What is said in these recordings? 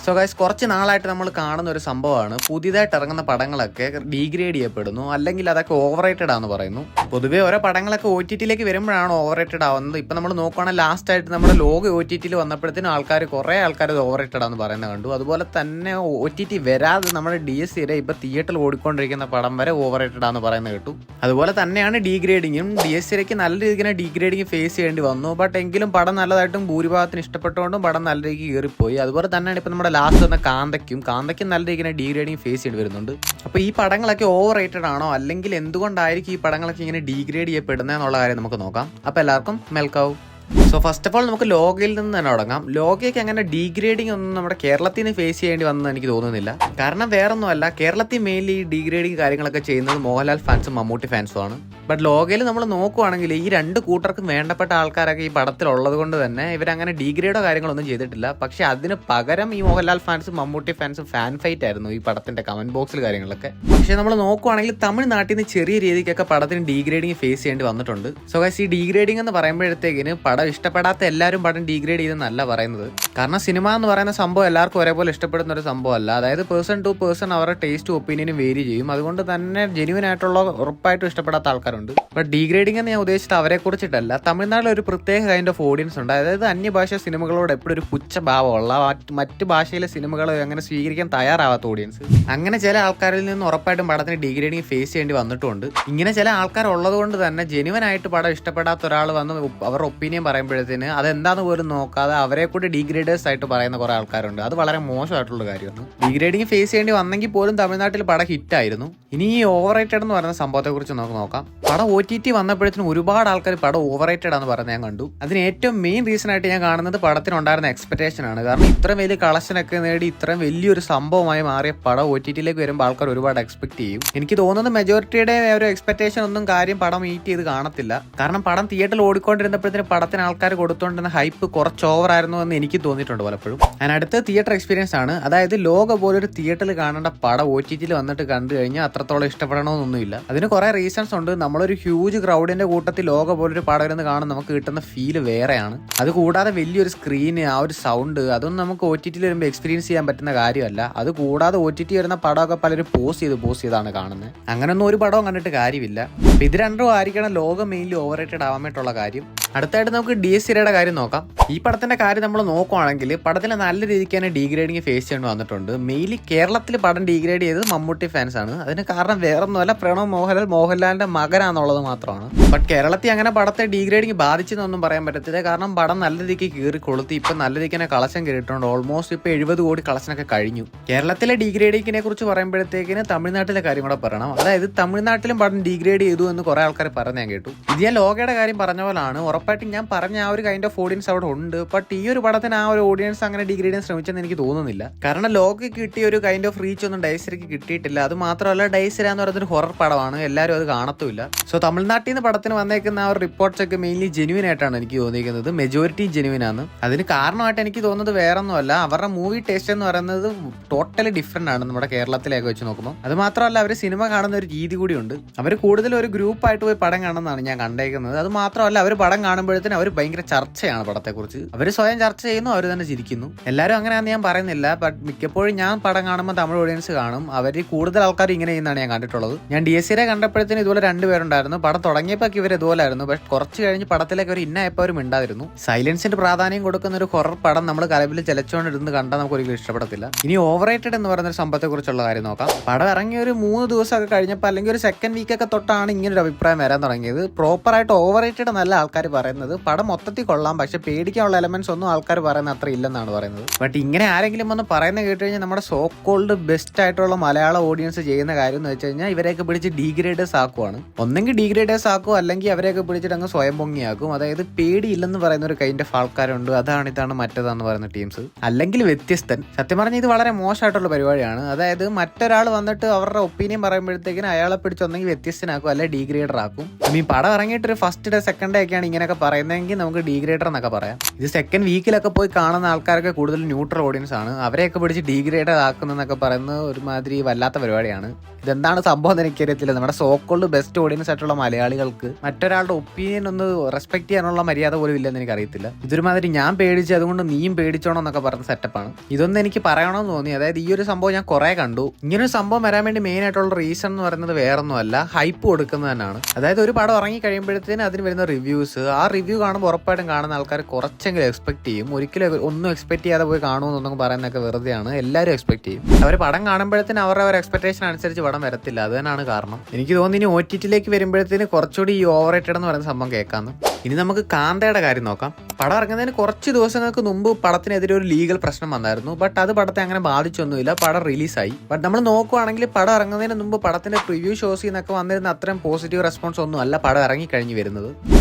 So guys, കുറച്ച് നാളായിട്ട് നമ്മൾ കാണുന്ന ഒരു സംഭവമാണ് പുതിയതായിട്ട് ഇറങ്ങുന്ന പടങ്ങളൊക്കെ ഡീഗ്രേഡ് ചെയ്യപ്പെടുന്നു, അല്ലെങ്കിൽ അതൊക്കെ ഓവർ റേറ്റഡ് ആണെന്ന് പറയുന്നു. പൊതുവേ ഓരോ പടങ്ങളൊക്കെ OTT-യിലേക്ക് വരുമ്പോഴാണ് ഓവർ റേറ്റഡ് ആവുന്നത്. ഇപ്പം നമ്മൾ നോക്കുകയാണെങ്കിൽ ലാസ്റ്റ് ആയിട്ട് നമ്മുടെ ലോക OTT-യിൽ വന്നപ്പോഴത്തേനും കുറേ ആൾക്കാർ ഓവർ റേറ്റഡ് ആണെന്ന് പറയുന്നത് കണ്ടു. അതുപോലെ തന്നെ OTT വരാതെ നമ്മുടെ DSCയുടെ ഇപ്പം തിയേറ്ററിൽ ഓടിക്കൊണ്ടിരിക്കുന്ന പടം വരെ ഓവർ റേറ്റഡ് ആണെന്ന് പറയുന്നത് കേട്ടു. അതുപോലെ തന്നെയാണ് ഡീഗ്രേഡിങ്ങും. DSCയിലേക്ക് നല്ല രീതിക്ക് ഡീഗ്രേഡിങ് ഫേസ് ചെയ്യേണ്ടി വന്നു. ബട്ട് എങ്കിലും പടം നല്ലതായിട്ടും ഭൂരിഭാഗത്തിന് ഇഷ്ടപ്പെട്ടുകൊണ്ടും പടം നല്ല രീതിക്ക് കയറിപ്പോയി. അതുപോലെ തന്നെയാണ് ഇപ്പം നമ്മുടെ ലാസ്റ്റ് വന്ന കാന്തയ്ക്കും നല്ല രീതിക്ക് ഡീഗ്രേഡിങ് ഫേസ് ചെയ്യേണ്ടി വരുന്നുണ്ട്. അപ്പോൾ ഈ പടങ്ങളൊക്കെ ഓവർ റേറ്റഡ് ആണോ, അല്ലെങ്കിൽ എന്തുകൊണ്ടായിരിക്കും ഈ പടങ്ങളൊക്കെ ഇങ്ങനെ ഡീഗ്രേഡ് ചെയ്യപ്പെടുന്നത് എന്നുള്ള കാര്യം നമുക്ക് നോക്കാം. അപ്പോൾ എല്ലാവർക്കും welcome. So first of all നമുക്ക് ലോകയിൽ നിന്ന് തന്നെ തുടങ്ങാം. ലോകയ്ക്ക് അങ്ങനെ ഡീഗ്രേഡിംഗ് ഒന്നും നമ്മുടെ കേരളത്തിൽ നിന്ന് ഫേസ് ചെയ്യേണ്ടി വന്നെന്ന് എനിക്ക് തോന്നുന്നില്ല. കാരണം വേറൊന്നുമല്ല, കേരളത്തിൽ മെയിൻലി ഈ ഡീഗ്രേഡിങ് കാര്യങ്ങളൊക്കെ ചെയ്യുന്നത് മോഹൻലാൽ ഫാൻസും മമ്മൂട്ടി ഫാൻസും ആണ്. ബട്ട് ലോകയിൽ നമ്മൾ നോക്കുവാണെങ്കിൽ ഈ രണ്ട് കൂട്ടർക്കും വേണ്ടപ്പെട്ട ആൾക്കാരൊക്കെ ഈ പടത്തിലുള്ളത് കൊണ്ട് തന്നെ ഇവരങ്ങനെ ഡീഗ്രേഡോ കാര്യങ്ങളൊന്നും ചെയ്തിട്ടില്ല. പക്ഷെ അതിന് പകരം ഈ മോഹൻലാൽ ഫാൻസും മമ്മൂട്ടി ഫാൻസും ഫാൻ ഫൈറ്റ് ആയിരുന്നു ഈ പടത്തിന്റെ കമന്റ് ബോക്സിൽ കാര്യങ്ങളൊക്കെ. പക്ഷെ നമ്മൾ നോക്കുവാണെങ്കിൽ തമിഴ്നാട്ടിൽ നിന്ന് ചെറിയ രീതിക്കൊക്കെ പടത്തിന് ഡീഗ്രേഡിങ് ഫേസ് ചെയ്യേണ്ടി വന്നിട്ടുണ്ട്. സോ ഗൈസ്, ഈ ഡീഗ്രേഡിംഗ് എന്ന് പറയുമ്പോഴത്തേക്കിന് പടം ഇഷ്ടപ്പെടാത്ത എല്ലാവരും പടം ഡീഗ്രേഡ് ചെയ്തെന്നല്ല പറയുന്നത്. കാരണം സിനിമ എന്ന് പറയുന്ന സംഭവം എല്ലാവർക്കും ഒരേപോലെ ഇഷ്ടപ്പെടുന്ന ഒരു സംഭവമല്ല. അതായത് പേഴ്സൺ ടു പേഴ്സൺ അവരുടെ ടേസ്റ്റ് ഒപ്പീനിയനും വേരി ചെയ്യും. അതുകൊണ്ട് തന്നെ ജെന്യുവൻ ആയിട്ടുള്ള ഉറപ്പായിട്ടും ഇഷ്ടപ്പെടാത്ത ആൾക്കാരുണ്ട്. ബട്ട് ഡീഗ്രേഡിംഗ് എന്ന് ഞാൻ ഉദ്ദേശിച്ചത് അവരെ കുറിച്ചിട്ടല്ല. തമിഴ്നാട്ടിൽ ഒരു പ്രത്യേക കൈൻഡ് ഓഫ് ഓഡിയൻസ് ഉണ്ട്. അതായത് അന്യഭാഷ സിനിമകളോട് എപ്പോഴും ഒരു പുച്ഛഭാവമുള്ള, മറ്റ് ഭാഷയിലെ സിനിമകൾ അങ്ങനെ സ്വീകരിക്കാൻ തയ്യാറാവാത്ത ഓഡിയൻസ്. അങ്ങനെ ചില ആൾക്കാരിൽ നിന്ന് ഉറപ്പായിട്ടും പടത്തിന് ഡീഗ്രേഡിംഗ് ഫേസ് ചെയ്യേണ്ടി വന്നിട്ടുണ്ട്. ഇങ്ങനെ ചില ആൾക്കാർ ഉള്ളത് കൊണ്ട് തന്നെ ജെന്യുവൻ ആയിട്ട് പടം ഇഷ്ടപ്പെടാത്ത ഒരാൾ വന്ന് അവരുടെ ഒപ്പീനിയൻ പറയുമ്പോഴത്തേന് അതെന്താന്ന് പോലും നോക്കാതെ അവരെ കൂടി ഡീഗ്രേഡേഴ്സ് ആയിട്ട് പറയുന്ന കുറെ ആൾക്കാരുണ്ട്. അത് വളരെ മോശമായിട്ടുള്ള കാര്യമാണ്. ഡീഗ്രേഡിംഗ് ഫേസ് ചെയ്യേണ്ടി വന്നെങ്കിൽ പോലും തമിഴ്നാട്ടിൽ പടം ഹിറ്റായിരുന്നു. ഇനി ഈ ഓവർ റേറ്റഡ് എന്ന് പറയുന്ന സംഭവത്തെ കുറിച്ച് നമുക്ക് നോക്കാം. പടം OTT വന്നപ്പോഴത്തേനും ഒരുപാട് ആൾക്കാർ പടം ഓവർ റേറ്റഡ് ആണെന്ന് പറഞ്ഞ് ഞാൻ കണ്ടു. അതിന് ഏറ്റവും മെയിൻ റീസൺ ആയിട്ട് ഞാൻ കാണുന്നത് പടത്തിനുണ്ടായിരുന്ന എക്സ്പെക്ടേഷൻ ആണ്. കാരണം ഇത്രയും വലിയ കളക്ഷനൊക്കെ നേടി ഇത്രയും വലിയൊരു സംഭവമായി മാറിയ പടം OTT-യിലേക്ക് വരുമ്പോൾ ആൾക്കാർ ഒരുപാട് എക്സ്പെക്ട് ചെയ്യും. എനിക്ക് തോന്നുന്നത് മെജോറിറ്റിയുടെ ഒരു എക്സ്പെക്ടേഷൻ ഒന്നും കാര്യം പടം മീറ്റ് ചെയ്ത് കാണത്തില്ല. കാരണം പടം തിയേറ്ററിൽ ഓടിക്കൊണ്ടിരുന്നപ്പോഴത്തേനും പടത്തിന് ആൾക്കാർ കൊടുത്തുകൊണ്ടിരുന്ന ഹൈപ്പ് കുറച്ച് ഓവർ ആയിരുന്നു എന്ന് എനിക്ക് തോന്നിയിട്ടുണ്ട് പലപ്പോഴും. ഞാൻ അടുത്ത തിയേറ്റർ എക്സ്പീരിയൻസ് ആണ്. അതായത് ലോക പോലൊരു തിയേറ്ററിൽ കാണേണ്ട പടം OTT-യിൽ വന്നിട്ട് കണ്ടു കഴിഞ്ഞാൽ അത്രത്തോളം ഇഷ്ടപ്പെടണമെന്നൊന്നുമില്ല. അതിന് കുറെ റീസൺസ് ഉണ്ട്. നമ്മളൊരു ഹ്യൂജ് ക്രൗഡിന്റെ കൂട്ടത്തിൽ ലോക പോലൊരു പടം ഇരുന്ന് കാണാൻ നമുക്ക് കിട്ടുന്ന ഫീല് വേറെയാണ്. അത് കൂടാതെ വലിയൊരു സ്ക്രീന്, ആ ഒരു സൗണ്ട്, അതൊന്നും നമുക്ക് OTT-യിൽ വരുമ്പോൾ എക്സ്പീരിയൻസ് ചെയ്യാൻ പറ്റുന്ന കാര്യമല്ല. അത് കൂടാതെ OTT വരുന്ന പടമൊക്കെ പലരും പോസ്റ്റ് ചെയ്താണ് കാണുന്നത്. അങ്ങനൊന്നും ഒരു പടവും കണ്ടിട്ട് കാര്യമില്ല. ഇത് രണ്ടും ആയിരിക്കണം ലോകം മെയിൻലി ഓവർ റേറ്റഡ് ആവാൻ വേണ്ടിയിട്ടുള്ള കാര്യം. അടുത്തായിട്ട് നമുക്ക് DSCയുടെ കാര്യം നോക്കാം. ഈ പടത്തിന്റെ കാര്യം നമ്മൾ നോക്കുവാണെങ്കിൽ പടത്തിന് നല്ല രീതിക്ക് തന്നെ ഡീഗ്രേഡിങ് ഫേസ് ചെയ്യേണ്ടി വന്നിട്ടുണ്ട്. മെയിൻലി കേരളത്തിൽ പടം ഡീഗ്രേഡ് ചെയ്തത് മമ്മൂട്ടി ഫാൻസ് ആണ്. അതിന് കാരണം വേറൊന്നുമല്ല, പ്രണവ് മോഹൻലാലിന്റെ മകനാന്നുള്ളത് മാത്രമാണ്. ബട്ട് കേരളത്തിൽ അങ്ങനെ പടത്തെ ഡീഗ്രേഡിങ് ബാധിച്ചെന്നൊന്നും പറയാൻ പറ്റത്തില്ല. കാരണം പടം നല്ല രീതിക്ക് കീറി കൊളുത്തി ഇപ്പം നല്ല രീതിക്ക് തന്നെ കളക്ഷൻ കയറിയിട്ടുണ്ട്. ഓൾമോസ്റ്റ് ഇപ്പം 70 കോടി കളക്ഷനൊക്കെ കഴിഞ്ഞു. കേരളത്തിലെ ഡീഗ്രേഡിങ്ങിനെ കുറിച്ച് പറയുമ്പോഴത്തേക്കിന് തമിഴ്നാട്ടിലെ കാര്യം കൂടെ പറയണം. അതായത് തമിഴ്നാട്ടിലും പടം ഡീഗ്രേഡ് ചെയ്തു എന്ന് കുറെ ആൾക്കാർ പറഞ്ഞ് ഞാൻ കേട്ടു. ഇത് ഞാൻ ലോകയുടെ കാര്യം പറഞ്ഞ പോലാണ്. ഉറപ്പായിട്ടും ഞാൻ പറഞ്ഞ ആ ഒരു കൈൻഡ് ഓഫ് ഓഡിയൻസ് അവിടെ ഉണ്ട്. ബട്ട് ഈ ഒരു പടത്തിന് ആ ഒരു ഓഡിയൻസ് അങ്ങനെ ഡീഗ്രേഡ് ചെയ്യാൻ ശ്രമിച്ചെന്ന് എനിക്ക് തോന്നുന്നില്ല. കാരണം ലോകയ്ക്ക് കിട്ടിയ ഒരു കൈൻഡ് ഓഫ് റീച്ച് ഒന്നും ഡൈസർക്ക് കിട്ടിയിട്ടില്ല. അത് മാത്രമല്ല, ഡൈസര എന്ന് പറയുന്നത് ഒരു ഹൊറർ പടമാണ്. എല്ലാവരും അത് കാണത്തുമില്ല. സോ തമിഴ്നാട്ടിൽ നിന്ന് പടത്തിന് വന്നേക്കുന്ന ആ ഒരു റിപ്പോർട്ട്സ് ഒക്കെ മെയിൻലി ജെന്യുവൻ ആയിട്ടാണ് എനിക്ക് തോന്നിയിരിക്കുന്നത്. മെജോറിറ്റി ജെന്യുവൻ ആണ്. അതിന് കാരണമായിട്ട് എനിക്ക് തോന്നുന്നത് വേറൊന്നുമല്ല, അവരുടെ മൂവി ടേസ്റ്റ് എന്ന് പറയുന്നത് ടോട്ടലി ഡിഫറെന്റ് ആണ് നമ്മുടെ കേരളത്തിലേക്ക് വെച്ച് നോക്കുമ്പോൾ. അത് മാത്രമല്ല, അവർ സിനിമ കാണുന്ന ഒരു രീതി കൂടിയുണ്ട്. അവർ കൂടുതൽ ഒരു ഗ്രൂപ്പായിട്ട് പോയി പടം കാണുന്നതാണ് ഞാൻ കണ്ടേക്കുന്നത്. അത് മാത്രമല്ല, അവർ പടം കാണുമ്പോഴത്തേനും അവർ ഭയങ്കര ചർച്ചയാണ് പടത്തെക്കുറിച്ച്. അവർ സ്വയം ചർച്ച ചെയ്യുന്നു, അവർ തന്നെ ചിരിക്കുന്നു. എല്ലാവരും അങ്ങനെയാണെന്ന് ഞാൻ പറയുന്നില്ല. ബട്ട് മിക്കപ്പോഴും ഞാൻ പടം കാണുമ്പോൾ തമിഴ് ഓഡിയൻസ് കാണും. അവർ കൂടുതൽ ആൾക്കാർ ഇങ്ങനെ ചെയ്യുന്നതാണ് ഞാൻ കണ്ടിട്ടുള്ളത്. ഞാൻ DSCയെ കണ്ടപ്പോഴത്തേനും ഇതുപോലെ 2 പേരുണ്ടായിരുന്നു. പടം തുടങ്ങിയപ്പോൾ ഇവർ ഇതുപോലായിരുന്നു. പക്ഷെ കുറച്ച് കഴിഞ്ഞ് പടത്തിലേക്ക് അവർ ഇന്നായപ്പോൾ അവർ മിണ്ടായിരുന്നു. സൈലൻസിന് പ്രാധാന്യം കൊടുക്കുന്ന ഒരു ഹൊറർ പടം നമ്മൾ കലവിൽ ചെലച്ചുകൊണ്ടിരുന്ന് കണ്ടാൽ നമുക്ക് ഒരിക്കലും ഇഷ്ടപ്പെടത്തില്ല. ഇനി ഓവർ റേറ്റഡ് എന്ന് പറയുന്ന ഒരു സംഭവത്തെ കുറിച്ചുള്ള കാര്യം നോക്കാം. പടം ഇറങ്ങിയ ഒരു 3 ദിവസമൊക്കെ കഴിഞ്ഞപ്പോൾ അല്ലെങ്കിൽ ഒരു സെക്കൻഡ് വീക്കൊക്കെ തൊട്ടാണ് ഇങ്ങനെ ഒരു അഭിപ്രായം വരാൻ തുടങ്ങിയത്. പ്രോപ്പറായിട്ട് ഓവർ റേറ്റഡ് നല്ല ആൾക്കാർ പറയുന്നത് പടം മൊത്തത്തിൽ കൊള്ളാം, പക്ഷെ പേടിക്കാനുള്ള എലമെന്റ്സ് ഒന്നും ആൾക്കാർ പറയുന്നത് അത്ര ഇല്ലെന്നാണ് പറയുന്നത്. ബട്ട് ഇങ്ങനെ ആരെങ്കിലും ഒന്ന് പറയുന്നത് കേട്ട് കഴിഞ്ഞാൽ നമ്മുടെ സോ കോൾഡ് ബെസ്റ്റ് ആയിട്ടുള്ള മലയാള ഓഡിയൻസ് ചെയ്യുന്ന കാര്യം എന്ന് വെച്ച് കഴിഞ്ഞാൽ ഇവരെയൊക്കെ പിടിച്ച് ഡീഗ്രേഡേഴ്സ് ആക്കുവാണ്. ഒന്നെങ്കിൽ ഡീഗ്രേഡേഴ്സ് ആക്കും, അല്ലെങ്കിൽ അവരെയൊക്കെ പിടിച്ചിട്ട് അങ്ങ് സ്വയം പൊങ്ങിയാക്കും. അതായത് പേടിയില്ലെന്ന് പറയുന്ന ഒരു കൈൻഡ് ഓഫ് ആൾക്കാരുണ്ട്. ഇതാണ് മറ്റേതാന്ന് പറയുന്ന ടീംസ്. അല്ലെങ്കിൽ വ്യത്യസ്തൻ. സത്യം പറഞ്ഞാൽ ഇത് വളരെ മോശമായിട്ടുള്ള പരിപാടിയാണ്. അതായത് മറ്റൊരാൾ വന്നിട്ട് അവരുടെ ഒപ്പീനിയൻ പറയുമ്പോഴത്തേക്കിന് അയാളെ പിടിച്ചൊന്നെങ്കിൽ വ്യത്യസ്തനാക്കും, അല്ലെങ്കിൽ ഡീഗ്രേഡർ ആക്കും. ഈ പടം ഇറങ്ങിയിട്ട് ഒരു ഫസ്റ്റ് ഡേ സെക്കൻഡ് ഡേ ഒക്കെയാണ് ഇങ്ങനെ എന്നൊക്കെ പറയുന്നതെങ്കിൽ നമുക്ക് ഡീഗ്രേഡർ എന്നൊക്കെ പറയാം. ഇത് സെക്കൻഡ് വീക്കിലൊക്കെ പോയി കാണുന്ന ആൾക്കാരൊക്കെ കൂടുതൽ ന്യൂട്രൽ ഓഡിയൻസ് ആണ്. അവരെയൊക്കെ പിടിച്ച് ഡീഗ്രേഡർ ആക്കുന്നതെന്നൊക്കെ പറയുന്നത് ഒരുമാതിരി വല്ലാത്ത പരിപാടിയാണ്. ഇതെന്താണ് സംഭവം എന്ന് എനിക്കറിയത്തില്ല. നമ്മുടെ സോക്കോൾഡ് ബെസ്റ്റ് ഓഡിയൻസ് ആയിട്ടുള്ള മലയാളികൾക്ക് മറ്റൊരാളുടെ ഒപ്പീനിയൻ ഒന്ന് റെസ്പെക്ട് ചെയ്യാനുള്ള മര്യാദ പോലും ഇല്ലെന്ന് എനിക്കറിയത്തില്ല. ഇതൊരുമാതിരി ഞാൻ പേടിച്ച് അതുകൊണ്ട് നീയും പേടിച്ചോണോ എന്നൊക്കെ പറഞ്ഞ സെറ്റപ്പാണ്. ഇതൊന്നും എനിക്ക് പറയണമെന്ന് തോന്നി. അതായത് ഈ ഒരു സംഭവം ഞാൻ കുറെ കണ്ടു. ഇങ്ങനൊരു സംഭവം വരാൻ വേണ്ടി മെയിൻ ആയിട്ടുള്ള റീസൺ എന്ന് പറയുന്നത് വേറൊന്നുമല്ല, ഹൈപ്പ് കൊടുക്കുന്നത് തന്നെയാണ്. അതായത് ഒരു പടം ഇറങ്ങി കഴിയുമ്പോഴത്തേന് അതിന് വരുന്ന റിവ്യൂസ്, ആ റിവ്യൂ കാണുമ്പോൾ ഉറപ്പായിട്ടും കാണുന്ന ആൾക്കാർ കുറച്ചെങ്കിലും എക്സ്പെക്ട് ചെയ്യും. ഒരിക്കലും ഒന്നും എക്സ്പെക്ട് ചെയ്യാതെ പോയി കാണുമെന്നൊന്നും പറയുന്നതൊക്കെ വെറുതെയാണ്. എല്ലാവരും എക്സ്പെക്ട് ചെയ്യും. അവർ പടം കാണുമ്പോഴത്തേന് അവരുടെ എക്സ്പെക്ടേഷൻ അനുസരിച്ച് പടം വരത്തില്ല. അത് തന്നെയാണ് കാരണം. എനിക്ക് തോന്നുന്നു ഇനി OTT-ലേക്ക് വരുമ്പോഴത്തേന് കുറച്ചുകൂടി ഈ ഓവർ റേറ്റഡ് എന്ന് പറയുന്ന സംഭവം കേൾക്കാന്ന്. ഇനി നമുക്ക് കാന്തയുടെ കാര്യം നോക്കാം. പടം ഇറങ്ങുന്നതിന് കുറച്ച് ദിവസങ്ങൾക്ക് മുമ്പ് പടത്തിനെതിരെ ഒരു ലീഗൽ പ്രശ്നം വന്നായിരുന്നു. ബട്ട് അത് പടത്തെ അങ്ങനെ ബാധിച്ചൊന്നുമില്ല. പടം റിലീസായി. ബട്ട് നമ്മൾ നോക്കുവാണെങ്കിൽ പടം ഇറങ്ങുന്നതിന് മുമ്പ് പടത്തിന്റെ പ്രിവ്യൂ ഷോസിൽ നിന്നൊക്കെ വന്നിരുന്ന അത്രയും പോസിറ്റീവ് റെസ്പോൺസ് ഒന്നും അല്ല പടം ഇറങ്ങി കഴിഞ്ഞ് വരുന്നത്.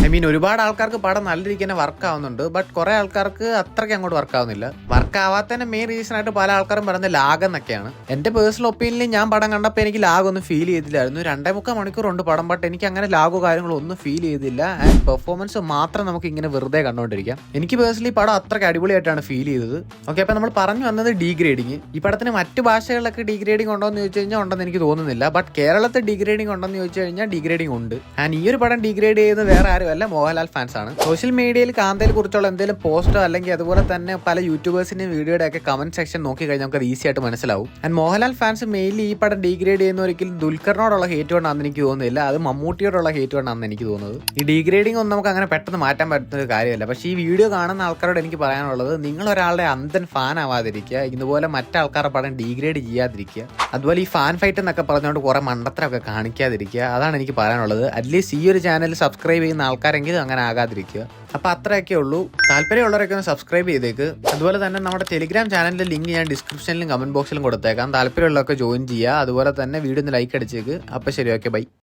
ഒരുപാട് ആൾക്കാർക്ക് പടം നല്ല രീതിക്ക് തന്നെ വർക്ക് ആവുന്നുണ്ട്. ബട്ട് കുറെ ആൾക്കാർക്ക് അത്രയ്ക്ക് അങ്ങോട്ട് വർക്ക് ആവുന്നില്ല. വർക്ക് ആവാത്തതിന്റെ മെയിൻ റീസൺ ആയിട്ട് പല ആൾക്കാരും പറയുന്നത് ലാഗ് എന്നൊക്കെയാണ്. എന്റെ പേഴ്സണൽ ഒപ്പീനിയനിൽ ഞാൻ പടം കണ്ടപ്പോൾ എനിക്ക് ലാഗ് ഒന്നും ഫീൽ ചെയ്തില്ലായിരുന്നു. 2.25 മണിക്കൂറുണ്ട് പടം. ബട്ട് എനിക്ക് അങ്ങനെ ലാഗോ കാര്യങ്ങളോ ഒന്നും ഫീൽ ചെയ്തില്ല. ആൻഡ് പെർഫോമൻസ് മാത്രം നമുക്ക് ഇങ്ങനെ വെറുതെ കണ്ടുകൊണ്ടിരിക്കാം. എനിക്ക് പേഴ്സണലി പടം അത്രയ്ക്ക് അടിപൊളിയായിട്ടാണ് ഫീൽ ചെയ്തത്. ഓക്കെ, അപ്പൊ നമ്മൾ പറഞ്ഞു വന്നത് ഡീഗ്രേഡിങ്. ഈ പടത്തിന് മറ്റു ഭാഷകളിലൊക്കെ ഡീഗ്രേഡിംഗ് ഉണ്ടോ എന്ന് ചോദിച്ചു കഴിഞ്ഞാൽ ഉണ്ടെന്ന് എനിക്ക് തോന്നുന്നില്ല. ബട്ട് കേരളത്തിൽ ഡീഗ്രേഡിംഗ് ഉണ്ടെന്ന് ചോദിച്ചു കഴിഞ്ഞാൽ ഡീഗ്രേഡിംഗ് ഉണ്ട്. ആൻഡ് ഈ ഒരു പടം ഡീഗ്രേഡ് ചെയ്യുന്നത് വേറെ ആരുമല്ല, മോഹൻലാൽ ഫാൻസ് ആണ്. സോഷ്യൽ മീഡിയയിൽ കാന്തയെ കുറിച്ചുള്ള എന്തെങ്കിലും പോസ്റ്റോ അല്ലെങ്കിൽ അതുപോലെ തന്നെ പല യൂട്യൂബേഴ്സിന്റെ വീഡിയോയുടെ ഒക്കെ കമന്റ് സെക്ഷൻ നോക്കി കഴിഞ്ഞാൽ നമുക്ക് ഈസി ആയിട്ട് മനസ്സിലാവും. ആൻഡ് മോഹൻലാൽ ഫാൻസ് മെയിൻലി ഈ പടം ഡീഗ്രേഡ് ചെയ്യുന്ന ഒരിക്കലും ദുൽഖറിനോടുള്ള ഹേറ്റ് കൊണ്ടാണെന്ന് എനിക്ക് തോന്നുന്നില്ല. അത് മമ്മൂട്ടിയോടുള്ള ഹേറ്റ് കൊണ്ടാണെന്ന് എനിക്ക് തോന്നുന്നത്. ഈ ഡീഗ്രേഡിംഗ് ഒന്നും നമുക്ക് അങ്ങനെ പെട്ടെന്ന് മാറ്റാൻ പറ്റുന്ന കാര്യമല്ല. പക്ഷേ ഈ വീഡിയോ കാണുന്ന ആൾക്കാരോട് എനിക്ക് പറയാനുള്ളത്, നിങ്ങൾ ഒരാളുടെ അന്ധൻ ഫാൻ ആവാതിരിക്കുക. ഇതുപോലെ മറ്റാൾക്കാരുടെ പടം ഡീഗ്രേഡ് ചെയ്യാതിരിക്കുക. അതുപോലെ ഈ ഫാൻ ഫൈറ്റ് എന്നൊക്കെ പറഞ്ഞുകൊണ്ട് കുറെ മണ്ടത്തരമൊക്കെ കാണിക്കാതിരിക്കുക. അതാണ് എനിക്ക് പറയാനുള്ളത്. അറ്റ്ലീസ്റ്റ് ഈ ഒരു ചാനൽ സബ്സ്ക്രൈബ് ചെയ്യുന്ന ആൾക്കാരെങ്കിലും അങ്ങനെ ആകാതിരിക്കുക. അപ്പൊ അത്രയൊക്കെ ഉള്ളൂ. താല്പര്യമുള്ളവരൊക്കെ ഒന്ന് സബ്സ്ക്രൈബ് ചെയ്തേക്ക്. അതുപോലെ തന്നെ നമ്മുടെ ടെലിഗ്രാം ചാനലിന്റെ ലിങ്ക് ഞാൻ ഡിസ്ക്രിപ്ഷനിലും കമന്റ് ബോക്സിലും കൊടുത്തേക്കാം. താല്പര്യമുള്ളവരൊക്കെ ജോയിൻ ചെയ്യുക. അതുപോലെ തന്നെ വീഡിയോ ഒന്ന് ലൈക്ക് അടിച്ചേക്ക്. അപ്പൊ ശരി, ഓക്കെ, ബൈ.